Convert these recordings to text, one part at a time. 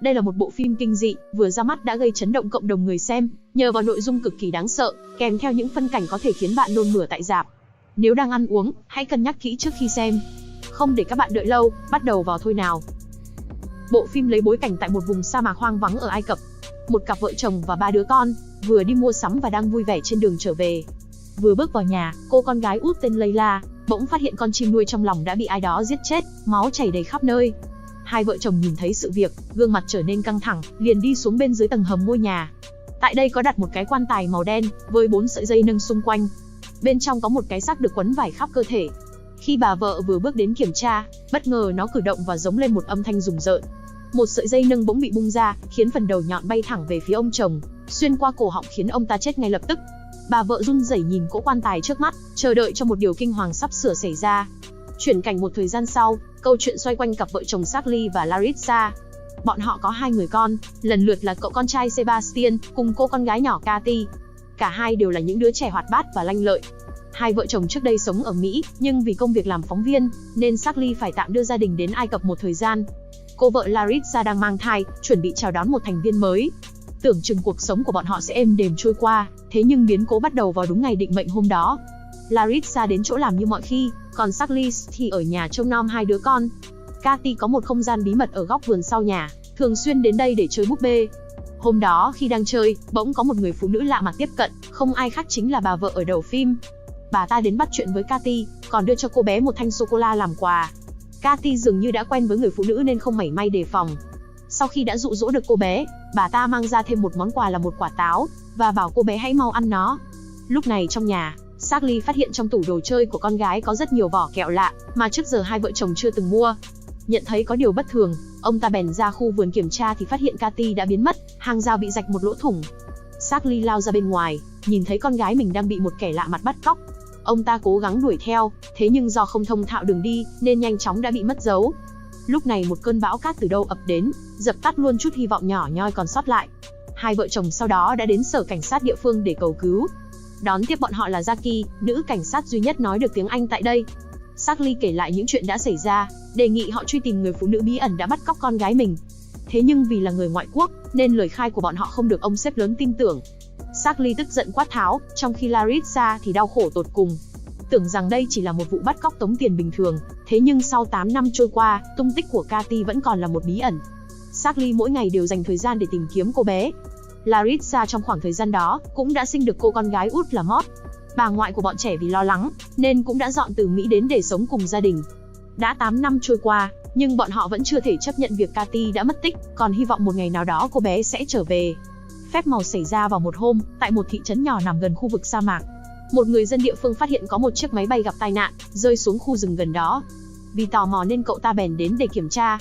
Đây là một bộ phim kinh dị, vừa ra mắt đã gây chấn động cộng đồng người xem, nhờ vào nội dung cực kỳ đáng sợ, kèm theo những phân cảnh có thể khiến bạn nôn mửa tại rạp. Nếu đang ăn uống, hãy cân nhắc kỹ trước khi xem. Không để các bạn đợi lâu, bắt đầu vào thôi nào. Bộ phim lấy bối cảnh tại một vùng sa mạc hoang vắng ở Ai Cập. Một cặp vợ chồng và 3 đứa con, vừa đi mua sắm và đang vui vẻ trên đường trở về. Vừa bước vào nhà, cô con gái út tên Layla, bỗng phát hiện con chim nuôi trong lòng đã bị ai đó giết chết, máu chảy đầy khắp nơi. Hai vợ chồng nhìn thấy sự việc, gương mặt trở nên căng thẳng, liền đi xuống bên dưới tầng hầm ngôi nhà. Tại đây có đặt một cái quan tài màu đen, với 4 sợi dây nâng xung quanh. Bên trong có một cái xác được quấn vải khắp cơ thể. Khi bà vợ vừa bước đến kiểm tra, bất ngờ nó cử động và giống lên một âm thanh rùng rợn. Một sợi dây nâng bỗng bị bung ra, khiến phần đầu nhọn bay thẳng về phía ông chồng, xuyên qua cổ họng khiến ông ta chết ngay lập tức. Bà vợ run rẩy nhìn cỗ quan tài trước mắt, chờ đợi cho một điều kinh hoàng sắp sửa xảy ra. Chuyển cảnh một thời gian sau, câu chuyện xoay quanh cặp vợ chồng Charlie và Larissa. Bọn họ có 2 người con, lần lượt là cậu con trai Sebastian cùng cô con gái nhỏ Katy. Cả hai đều là những đứa trẻ hoạt bát và lanh lợi. Hai vợ chồng trước đây sống ở Mỹ, nhưng vì công việc làm phóng viên, nên Charlie phải tạm đưa gia đình đến Ai Cập một thời gian. Cô vợ Larissa đang mang thai, chuẩn bị chào đón một thành viên mới. Tưởng chừng cuộc sống của bọn họ sẽ êm đềm trôi qua, thế nhưng biến cố bắt đầu vào đúng ngày định mệnh hôm đó. Larissa đến chỗ làm như mọi khi, còn Charlie thì ở nhà trông nom 2 đứa con. Katy có một không gian bí mật ở góc vườn sau nhà, thường xuyên đến đây để chơi búp bê. Hôm đó khi đang chơi, bỗng có một người phụ nữ lạ mặt tiếp cận, không ai khác chính là bà vợ ở đầu phim. Bà ta đến bắt chuyện với Katy, còn đưa cho cô bé một thanh sô-cô-la làm quà. Katy dường như đã quen với người phụ nữ nên không mảy may đề phòng. Sau khi đã dụ dỗ được cô bé, bà ta mang ra thêm một món quà là một quả táo, và bảo cô bé hãy mau ăn nó. Lúc này trong nhà, Charlie phát hiện trong tủ đồ chơi của con gái có rất nhiều vỏ kẹo lạ, mà trước giờ hai vợ chồng chưa từng mua. Nhận thấy có điều bất thường, ông ta bèn ra khu vườn kiểm tra thì phát hiện Katy đã biến mất, hàng rào bị rạch một lỗ thủng. Charlie lao ra bên ngoài, nhìn thấy con gái mình đang bị một kẻ lạ mặt bắt cóc. Ông ta cố gắng đuổi theo, thế nhưng do không thông thạo đường đi, nên nhanh chóng đã bị mất dấu. Lúc này một cơn bão cát từ đâu ập đến, dập tắt luôn chút hy vọng nhỏ nhoi còn sót lại. Hai vợ chồng sau đó đã đến sở cảnh sát địa phương để cầu cứu. Đón tiếp bọn họ là Jackie, nữ cảnh sát duy nhất nói được tiếng Anh tại đây. Charlie kể lại những chuyện đã xảy ra, đề nghị họ truy tìm người phụ nữ bí ẩn đã bắt cóc con gái mình. Thế nhưng vì là người ngoại quốc, nên lời khai của bọn họ không được ông sếp lớn tin tưởng. Charlie tức giận quát tháo, trong khi Larissa thì đau khổ tột cùng. Tưởng rằng đây chỉ là một vụ bắt cóc tống tiền bình thường, thế nhưng sau 8 năm trôi qua, tung tích của Katy vẫn còn là một bí ẩn. Charlie mỗi ngày đều dành thời gian để tìm kiếm cô bé. Larissa trong khoảng thời gian đó cũng đã sinh được cô con gái út là Maud. Bà ngoại của bọn trẻ vì lo lắng nên cũng đã dọn từ Mỹ đến để sống cùng gia đình. Đã 8 năm trôi qua, nhưng bọn họ vẫn chưa thể chấp nhận việc Katy đã mất tích, còn hy vọng một ngày nào đó cô bé sẽ trở về. Phép màu xảy ra vào một hôm, tại một thị trấn nhỏ nằm gần khu vực sa mạc. Một người dân địa phương phát hiện có một chiếc máy bay gặp tai nạn, rơi xuống khu rừng gần đó. Vì tò mò nên cậu ta bèn đến để kiểm tra.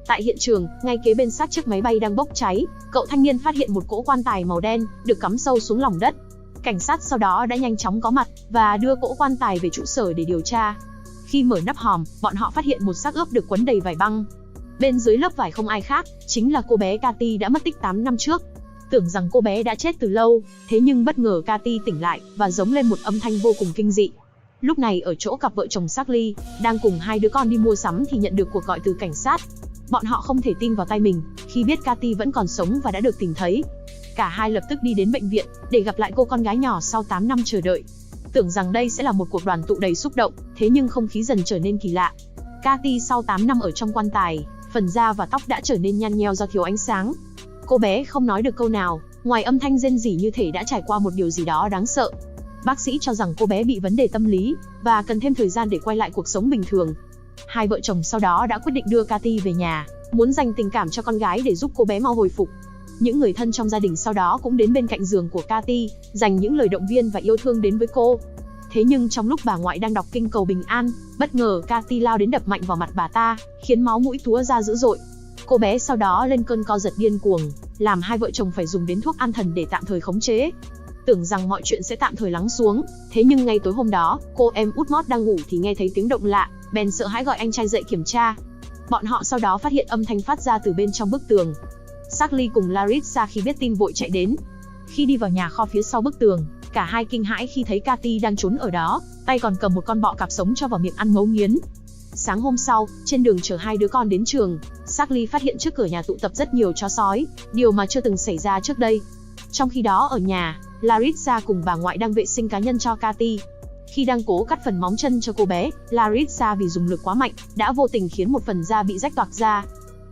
Tại hiện trường, ngay kế bên xác chiếc máy bay đang bốc cháy, cậu thanh niên phát hiện một cỗ quan tài màu đen, được cắm sâu xuống lòng đất. Cảnh sát sau đó đã nhanh chóng có mặt, và đưa cỗ quan tài về trụ sở để điều tra. Khi mở nắp hòm, bọn họ phát hiện một xác ướp được quấn đầy vải băng. Bên dưới lớp vải không ai khác, chính là cô bé Katy đã mất tích 8 năm trước. Tưởng rằng cô bé đã chết từ lâu, thế nhưng bất ngờ Katy tỉnh lại, và giống lên một âm thanh vô cùng kinh dị. Lúc này ở chỗ cặp vợ chồng Charlie, đang cùng 2 đứa con đi mua sắm thì nhận được cuộc gọi từ cảnh sát. Bọn họ không thể tin vào tai mình, khi biết Katy vẫn còn sống và đã được tìm thấy. Cả hai lập tức đi đến bệnh viện, để gặp lại cô con gái nhỏ sau 8 năm chờ đợi. Tưởng rằng đây sẽ là một cuộc đoàn tụ đầy xúc động, thế nhưng không khí dần trở nên kỳ lạ. Katy sau 8 năm ở trong quan tài, phần da và tóc đã trở nên nhăn nheo do thiếu ánh sáng. Cô bé không nói được câu nào, ngoài âm thanh rên rỉ như thể đã trải qua một điều gì đó đáng sợ. Bác sĩ cho rằng cô bé bị vấn đề tâm lý, và cần thêm thời gian để quay lại cuộc sống bình thường. Hai vợ chồng sau đó đã quyết định đưa Katy về nhà, muốn dành tình cảm cho con gái để giúp cô bé mau hồi phục. Những người thân trong gia đình sau đó cũng đến bên cạnh giường của Katy, dành những lời động viên và yêu thương đến với cô. Thế nhưng trong lúc bà ngoại đang đọc kinh cầu bình an, bất ngờ Katy lao đến đập mạnh vào mặt bà ta, khiến máu mũi túa ra dữ dội. Cô bé sau đó lên cơn co giật điên cuồng, làm hai vợ chồng phải dùng đến thuốc an thần để tạm thời khống chế. Tưởng rằng mọi chuyện sẽ tạm thời lắng xuống, thế nhưng ngay tối hôm đó, cô em út Maud đang ngủ thì nghe thấy tiếng động lạ, bèn sợ hãi gọi anh trai dậy kiểm tra. Bọn họ sau đó phát hiện âm thanh phát ra từ bên trong bức tường. Charlie cùng Larissa khi biết tin vội chạy đến. Khi đi vào nhà kho phía sau bức tường, cả hai kinh hãi khi thấy Katy đang trốn ở đó, tay còn cầm một con bọ cạp sống cho vào miệng ăn ngấu nghiến. Sáng hôm sau, trên đường chở hai đứa con đến trường, Charlie phát hiện trước cửa nhà tụ tập rất nhiều chó sói, điều mà chưa từng xảy ra trước đây. Trong khi đó ở nhà, Larissa cùng bà ngoại đang vệ sinh cá nhân cho Cathy. Khi đang cố cắt phần móng chân cho cô bé, Larissa vì dùng lực quá mạnh, đã vô tình khiến một phần da bị rách toạc ra.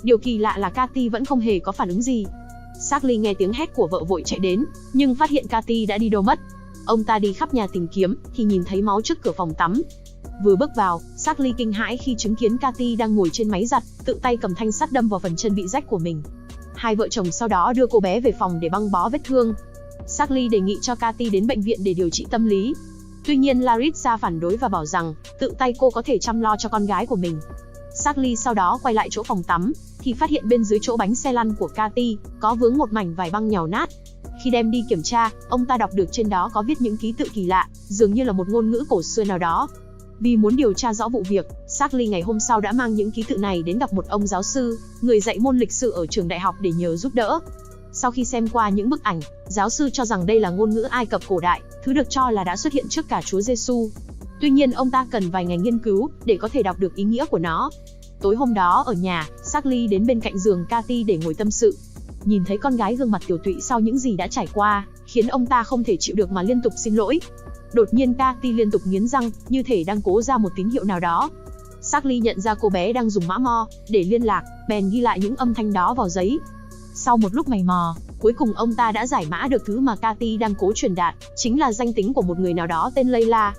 Điều kỳ lạ là Cathy vẫn không hề có phản ứng gì. Charlie nghe tiếng hét của vợ vội chạy đến, nhưng phát hiện Cathy đã đi đâu mất. Ông ta đi khắp nhà tìm kiếm, thì nhìn thấy máu trước cửa phòng tắm. Vừa bước vào, Charlie kinh hãi khi chứng kiến Cathy đang ngồi trên máy giặt, tự tay cầm thanh sắt đâm vào phần chân bị rách của mình. Hai vợ chồng sau đó đưa cô bé về phòng để băng bó vết thương. Charlie đề nghị cho Cathy đến bệnh viện để điều trị tâm lý. Tuy nhiên Larissa phản đối và bảo rằng tự tay cô có thể chăm lo cho con gái của mình. Charlie sau đó quay lại chỗ phòng tắm, thì phát hiện bên dưới chỗ bánh xe lăn của Cathy có vướng một mảnh vải băng nhàu nát. Khi đem đi kiểm tra, ông ta đọc được trên đó có viết những ký tự kỳ lạ, dường như là một ngôn ngữ cổ xưa nào đó. Vì muốn điều tra rõ vụ việc, Charlie ngày hôm sau đã mang những ký tự này đến gặp một ông giáo sư, người dạy môn lịch sử ở trường đại học để nhờ giúp đỡ. Sau khi xem qua những bức ảnh, giáo sư cho rằng đây là ngôn ngữ Ai Cập cổ đại, thứ được cho là đã xuất hiện trước cả Chúa Giêsu. Tuy nhiên ông ta cần vài ngày nghiên cứu để có thể đọc được ý nghĩa của nó. Tối hôm đó ở nhà, Charlie đến bên cạnh giường Cathy để ngồi tâm sự. Nhìn thấy con gái gương mặt tiều tụy sau những gì đã trải qua, khiến ông ta không thể chịu được mà liên tục xin lỗi. Đột nhiên Cathy liên tục nghiến răng, như thể đang cố ra một tín hiệu nào đó. Charlie nhận ra cô bé đang dùng mã mo để liên lạc, bèn ghi lại những âm thanh đó vào giấy. Sau một lúc mày mò, cuối cùng ông ta đã giải mã được thứ mà Cathy đang cố truyền đạt, chính là danh tính của một người nào đó tên Layla.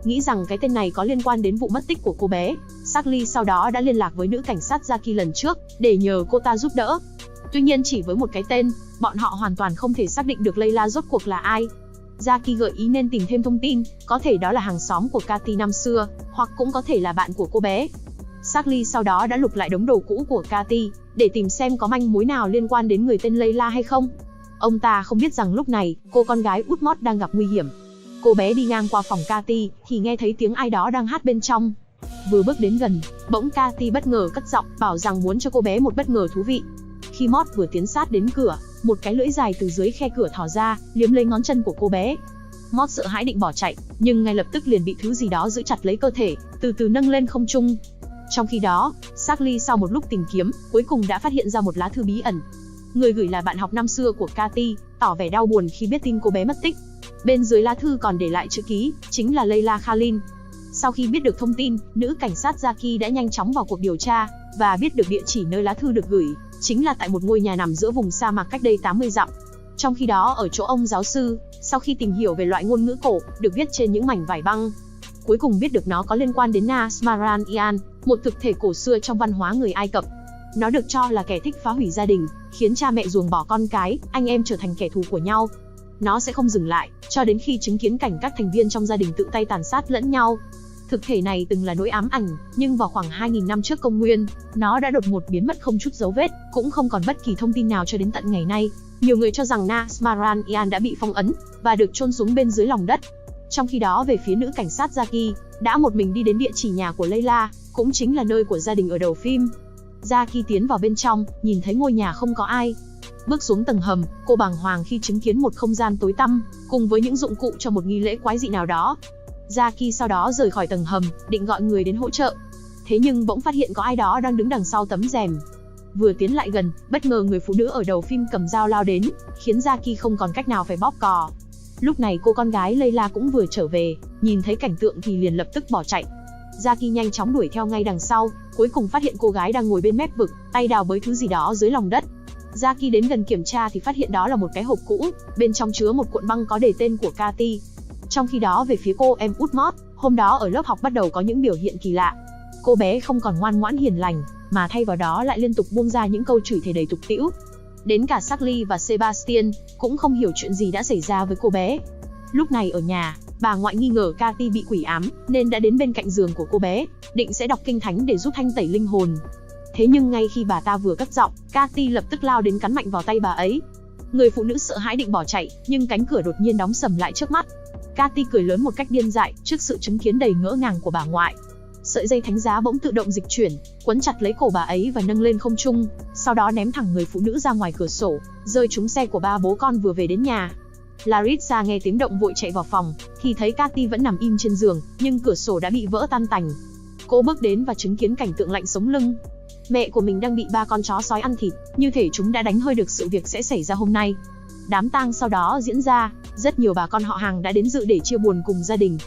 Nghĩ rằng cái tên này có liên quan đến vụ mất tích của cô bé, Charlie sau đó đã liên lạc với nữ cảnh sát Jackie lần trước, để nhờ cô ta giúp đỡ. Tuy nhiên chỉ với một cái tên, bọn họ hoàn toàn không thể xác định được Layla rốt cuộc là ai. Jackie gợi ý nên tìm thêm thông tin, có thể đó là hàng xóm của Cathy năm xưa, hoặc cũng có thể là bạn của cô bé. Charlie sau đó đã lục lại đống đồ cũ của Cathy, để tìm xem có manh mối nào liên quan đến người tên Layla hay không. Ông ta không biết rằng lúc này, cô con gái út mót đang gặp nguy hiểm. Cô bé đi ngang qua phòng Cathy, thì nghe thấy tiếng ai đó đang hát bên trong. Vừa bước đến gần, bỗng Cathy bất ngờ cất giọng, bảo rằng muốn cho cô bé một bất ngờ thú vị. Khi Mót vừa tiến sát đến cửa, một cái lưỡi dài từ dưới khe cửa thò ra, liếm lấy ngón chân của cô bé. Mót sợ hãi định bỏ chạy, nhưng ngay lập tức liền bị thứ gì đó giữ chặt lấy cơ thể, từ từ nâng lên không trung. Trong khi đó, Charlie sau một lúc tìm kiếm, cuối cùng đã phát hiện ra một lá thư bí ẩn. Người gửi là bạn học năm xưa của Cathy, tỏ vẻ đau buồn khi biết tin cô bé mất tích. Bên dưới lá thư còn để lại chữ ký, chính là Layla Khalil. Sau khi biết được thông tin, nữ cảnh sát Jackie đã nhanh chóng vào cuộc điều tra, và biết được địa chỉ nơi lá thư được gửi, chính là tại một ngôi nhà nằm giữa vùng sa mạc cách đây 80 dặm. Trong khi đó ở chỗ ông giáo sư, sau khi tìm hiểu về loại ngôn ngữ cổ, được viết trên những mảnh vải băng, cuối cùng biết được nó có liên quan đến Nasmaran Ian, một thực thể cổ xưa trong văn hóa người Ai Cập. Nó được cho là kẻ thích phá hủy gia đình, khiến cha mẹ ruồng bỏ con cái, anh em trở thành kẻ thù của nhau. Nó sẽ không dừng lại, cho đến khi chứng kiến cảnh các thành viên trong gia đình tự tay tàn sát lẫn nhau. Thực thể này từng là nỗi ám ảnh, nhưng vào khoảng 2000 năm trước công nguyên, nó đã đột ngột biến mất không chút dấu vết, cũng không còn bất kỳ thông tin nào cho đến tận ngày nay. Nhiều người cho rằng Nasmaran Ian đã bị phong ấn, và được chôn xuống bên dưới lòng đất. Trong khi đó về phía nữ cảnh sát Jackie, đã một mình đi đến địa chỉ nhà của Layla, cũng chính là nơi của gia đình ở đầu phim. Jackie tiến vào bên trong, nhìn thấy ngôi nhà không có ai. Bước xuống tầng hầm, cô bàng hoàng khi chứng kiến một không gian tối tăm, cùng với những dụng cụ cho một nghi lễ quái dị nào đó. Jackie sau đó rời khỏi tầng hầm, định gọi người đến hỗ trợ. Thế nhưng bỗng phát hiện có ai đó đang đứng đằng sau tấm rèm. Vừa tiến lại gần, bất ngờ người phụ nữ ở đầu phim cầm dao lao đến, khiến Jackie không còn cách nào phải bóp cò. Lúc này cô con gái Layla cũng vừa trở về, nhìn thấy cảnh tượng thì liền lập tức bỏ chạy. Jackie nhanh chóng đuổi theo ngay đằng sau, cuối cùng phát hiện cô gái đang ngồi bên mép vực, tay đào bới thứ gì đó dưới lòng đất. Jackie đến gần kiểm tra thì phát hiện đó là một cái hộp cũ, bên trong chứa một cuộn băng có đề tên của Cathy. Trong khi đó về phía cô em út Mót, hôm đó ở lớp học bắt đầu có những biểu hiện kỳ lạ. Cô bé không còn ngoan ngoãn hiền lành, mà thay vào đó lại liên tục buông ra những câu chửi thề đầy tục tĩu. Đến cả Charlie và Sebastian cũng không hiểu chuyện gì đã xảy ra với cô bé. Lúc này ở nhà, bà ngoại nghi ngờ Cathy bị quỷ ám, nên đã đến bên cạnh giường của cô bé, định sẽ đọc kinh thánh để giúp thanh tẩy linh hồn. Thế nhưng ngay khi bà ta vừa cất giọng, Cathy lập tức lao đến cắn mạnh vào tay bà ấy. Người phụ nữ sợ hãi định bỏ chạy, nhưng cánh cửa đột nhiên đóng sầm lại trước mắt. Cathy cười lớn một cách điên dại trước sự chứng kiến đầy ngỡ ngàng của bà ngoại. Sợi dây thánh giá bỗng tự động dịch chuyển, quấn chặt lấy cổ bà ấy và nâng lên không trung, sau đó ném thẳng người phụ nữ ra ngoài cửa sổ, rơi trúng xe của ba bố con vừa về đến nhà. Larissa nghe tiếng động vội chạy vào phòng, thì thấy Cathy vẫn nằm im trên giường, nhưng cửa sổ đã bị vỡ tan tành. Cô bước đến và chứng kiến cảnh tượng lạnh sống lưng. Mẹ của mình đang bị 3 con chó sói ăn thịt, như thể chúng đã đánh hơi được sự việc sẽ xảy ra hôm nay. Đám tang sau đó diễn ra, rất nhiều bà con họ hàng đã đến dự để chia buồn cùng gia đình.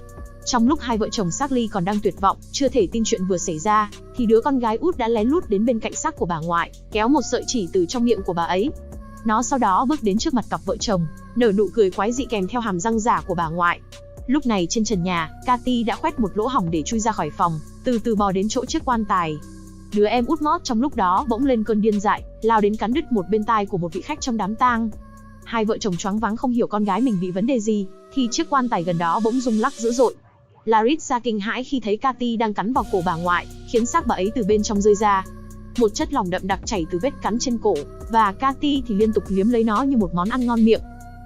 Trong lúc hai vợ chồng Charlie còn đang tuyệt vọng, chưa thể tin chuyện vừa xảy ra, thì đứa con gái út đã lén lút đến bên cạnh xác của bà ngoại, kéo một sợi chỉ từ trong miệng của bà ấy. Nó sau đó bước đến trước mặt cặp vợ chồng, nở nụ cười quái dị kèm theo hàm răng giả của bà ngoại. Lúc này trên trần nhà, Cathy đã khoét một lỗ hổng để chui ra khỏi phòng, từ từ bò đến chỗ chiếc quan tài. Đứa em út Mót trong lúc đó bỗng lên cơn điên dại, lao đến cắn đứt một bên tai của một vị khách trong đám tang. Hai vợ chồng choáng váng không hiểu con gái mình bị vấn đề gì, thì chiếc quan tài gần đó bỗng rung lắc dữ dội. Larissa kinh hãi khi thấy Cathy đang cắn vào cổ bà ngoại, khiến xác bà ấy từ bên trong rơi ra. Một chất lỏng đậm đặc chảy từ vết cắn trên cổ, và Cathy thì liên tục liếm lấy nó như một món ăn ngon miệng.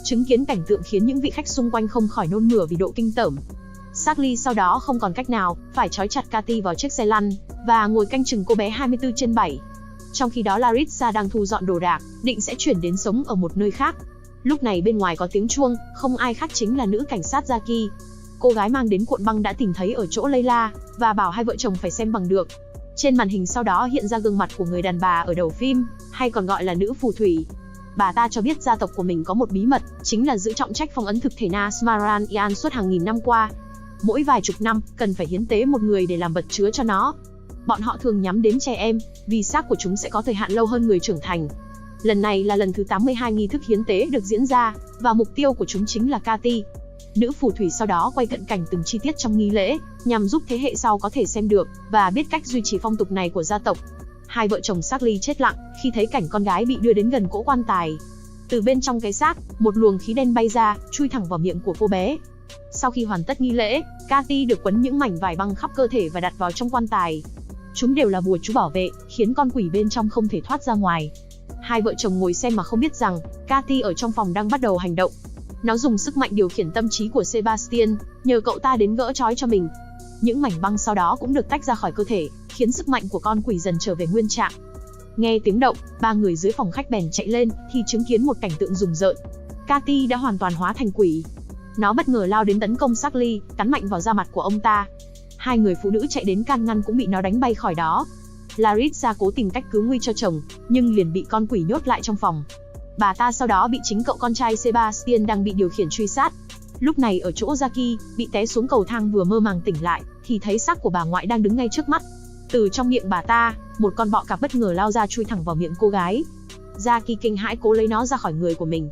Chứng kiến cảnh tượng khiến những vị khách xung quanh không khỏi nôn mửa vì độ kinh tởm. Charlie sau đó không còn cách nào, phải trói chặt Cathy vào chiếc xe lăn, và ngồi canh chừng cô bé 24/7. Trong khi đó Larissa đang thu dọn đồ đạc, định sẽ chuyển đến sống ở một nơi khác. Lúc này bên ngoài có tiếng chuông, không ai khác chính là nữ cảnh sát Jackie. Cô gái mang đến cuộn băng đã tìm thấy ở chỗ Layla, và bảo hai vợ chồng phải xem bằng được. Trên màn hình sau đó hiện ra gương mặt của người đàn bà ở đầu phim, hay còn gọi là nữ phù thủy. Bà ta cho biết gia tộc của mình có một bí mật, chính là giữ trọng trách phong ấn thực thể Nasmaran Ian suốt hàng nghìn năm qua. Mỗi vài chục năm, cần phải hiến tế một người để làm vật chứa cho nó. Bọn họ thường nhắm đến trẻ em, vì xác của chúng sẽ có thời hạn lâu hơn người trưởng thành. Lần này là lần thứ 82 nghi thức hiến tế được diễn ra, và mục tiêu của chúng chính là Cathy. Nữ phù thủy sau đó quay cận cảnh từng chi tiết trong nghi lễ, nhằm giúp thế hệ sau có thể xem được, và biết cách duy trì phong tục này của gia tộc. Hai vợ chồng Charlie chết lặng, khi thấy cảnh con gái bị đưa đến gần cỗ quan tài. Từ bên trong cái xác, một luồng khí đen bay ra, chui thẳng vào miệng của cô bé. Sau khi hoàn tất nghi lễ, Cathy được quấn những mảnh vải băng khắp cơ thể và đặt vào trong quan tài. Chúng đều là bùa chú bảo vệ, khiến con quỷ bên trong không thể thoát ra ngoài. Hai vợ chồng ngồi xem mà không biết rằng, Cathy ở trong phòng đang bắt đầu hành động. Nó dùng sức mạnh điều khiển tâm trí của Sebastian, nhờ cậu ta đến gỡ trói cho mình. Những mảnh băng sau đó cũng được tách ra khỏi cơ thể, khiến sức mạnh của con quỷ dần trở về nguyên trạng. Nghe tiếng động, ba người dưới phòng khách bèn chạy lên, thì chứng kiến một cảnh tượng rùng rợn. Cathy đã hoàn toàn hóa thành quỷ. Nó bất ngờ lao đến tấn công Charlie, cắn mạnh vào da mặt của ông ta. Hai người phụ nữ chạy đến can ngăn cũng bị nó đánh bay khỏi đó. Larissa cố tìm cách cứu nguy cho chồng, nhưng liền bị con quỷ nhốt lại trong phòng. Bà ta sau đó bị chính cậu con trai Sebastian đang bị điều khiển truy sát. Lúc này ở chỗ Jackie, bị té xuống cầu thang vừa mơ màng tỉnh lại, thì thấy xác của bà ngoại đang đứng ngay trước mắt. Từ trong miệng bà ta, một con bọ cạp bất ngờ lao ra chui thẳng vào miệng cô gái. Jackie kinh hãi cố lấy nó ra khỏi người của mình.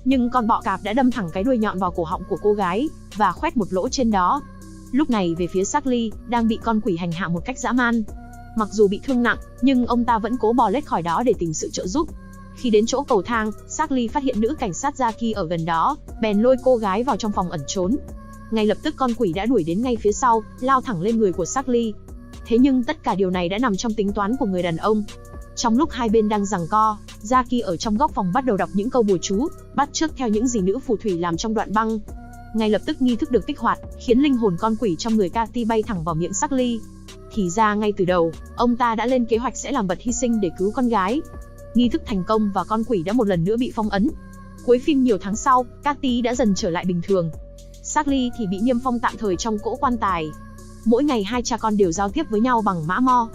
Nhưng con bọ cạp đã đâm thẳng cái đuôi nhọn vào cổ họng của cô gái, và khoét một lỗ trên đó. Lúc này về phía Charlie, đang bị con quỷ hành hạ một cách dã man. Mặc dù bị thương nặng, nhưng ông ta vẫn cố bò lết khỏi đó để tìm sự trợ giúp. Khi đến chỗ cầu thang, Charlie phát hiện nữ cảnh sát Jackie ở gần đó, bèn lôi cô gái vào trong phòng ẩn trốn. Ngay lập tức con quỷ đã đuổi đến ngay phía sau, lao thẳng lên người của Charlie. Thế nhưng tất cả điều này đã nằm trong tính toán của người đàn ông. Trong lúc hai bên đang giằng co, Jackie ở trong góc phòng bắt đầu đọc những câu bùa chú, bắt chước theo những gì nữ phù thủy làm trong đoạn băng. Ngay lập tức nghi thức được kích hoạt, khiến linh hồn con quỷ trong người Cathy bay thẳng vào miệng Charlie. Thì ra ngay từ đầu, ông ta đã lên kế hoạch sẽ làm vật hy sinh để cứu con gái. Nghi thức thành công và con quỷ đã một lần nữa bị phong ấn. Cuối phim nhiều tháng sau, Cathy đã dần trở lại bình thường. Charlie thì bị niêm phong tạm thời trong cỗ quan tài. Mỗi ngày hai cha con đều giao tiếp với nhau bằng mã mo.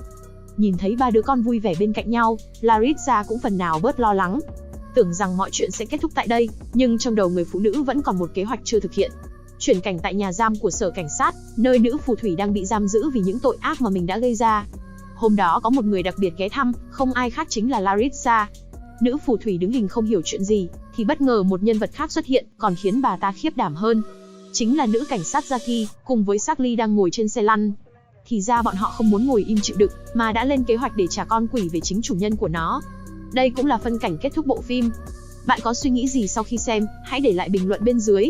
Nhìn thấy ba đứa con vui vẻ bên cạnh nhau, Larissa cũng phần nào bớt lo lắng. Tưởng rằng mọi chuyện sẽ kết thúc tại đây, nhưng trong đầu người phụ nữ vẫn còn một kế hoạch chưa thực hiện. Chuyển cảnh tại nhà giam của sở cảnh sát, nơi nữ phù thủy đang bị giam giữ vì những tội ác mà mình đã gây ra. Hôm đó có một người đặc biệt ghé thăm, không ai khác chính là Larissa. Nữ phù thủy đứng hình không hiểu chuyện gì, thì bất ngờ một nhân vật khác xuất hiện, còn khiến bà ta khiếp đảm hơn. Chính là nữ cảnh sát Jackie, cùng với Charlie đang ngồi trên xe lăn. Thì ra bọn họ không muốn ngồi im chịu đựng, mà đã lên kế hoạch để trả con quỷ về chính chủ nhân của nó. Đây cũng là phân cảnh kết thúc bộ phim. Bạn có suy nghĩ gì sau khi xem, hãy để lại bình luận bên dưới.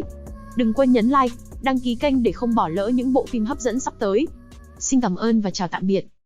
Đừng quên nhấn like, đăng ký kênh để không bỏ lỡ những bộ phim hấp dẫn sắp tới. Xin cảm ơn và chào tạm biệt.